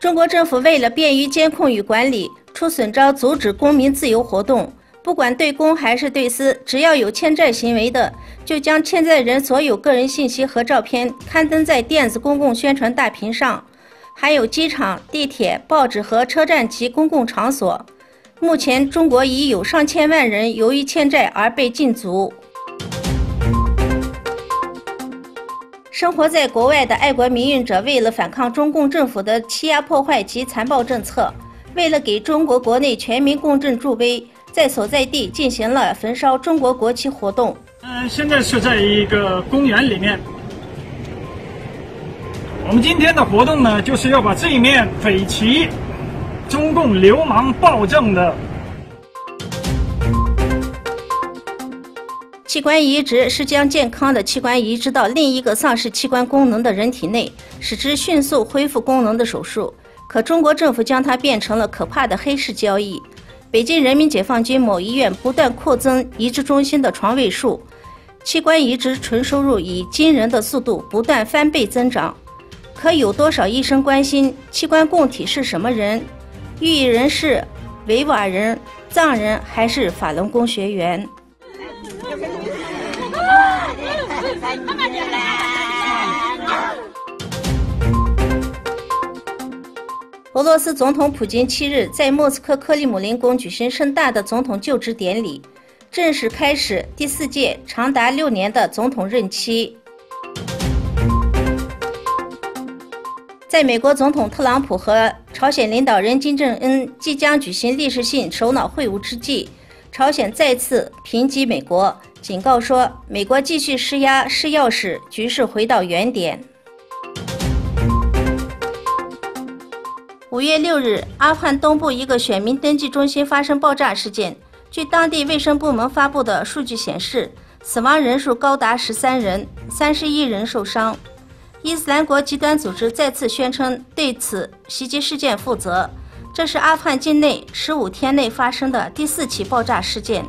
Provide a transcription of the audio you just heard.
中国政府为了便于监控与管理，出损招阻止公民自由活动，不管对公还是对私，只要有欠债行为的，就将欠债人所有个人信息和照片刊登在电子公共宣传大屏上，还有机场、地铁、报纸和车站及公共场所。目前，中国已有上千万人由于欠债而被禁足。生活在国外的爱国民运者，为了反抗中共政府的欺压破坏及残暴政策，为了给中国国内全民共振助威，在所在地进行了焚烧中国国旗活动。现在是在一个公园里面。我们今天的活动呢，就是要把这一面匪旗、中共流氓暴政的器官移植是将健康的器官移植到另一个丧失器官功能的人体内，使之迅速恢复功能的手术。可中国政府将它变成了可怕的黑市交易。北京人民解放军某医院不断扩增移植中心的床位数，器官移植纯收入以惊人的速度不断翻倍增长。可有多少医生关心器官供体是什么人？寓意人是维吾尔人、藏人还是法轮功学员？俄罗斯总统普京7日在莫斯科克里姆林宫举行盛大的总统就职典礼，正式开始第4届长达6年的总统任期。在美国总统特朗普和朝鲜领导人金正恩即将举行历史性首脑会晤之际，朝鲜再次评级美国，警告说美国继续施压是要使局势回到原点。5月6日，阿富汗东部一个选民登记中心发生爆炸事件。据当地卫生部门发布的数据显示，死亡人数高达13人，31人受伤。伊斯兰国极端组织再次宣称对此袭击事件负责，这是阿富汗境内15天内发生的第4起爆炸事件。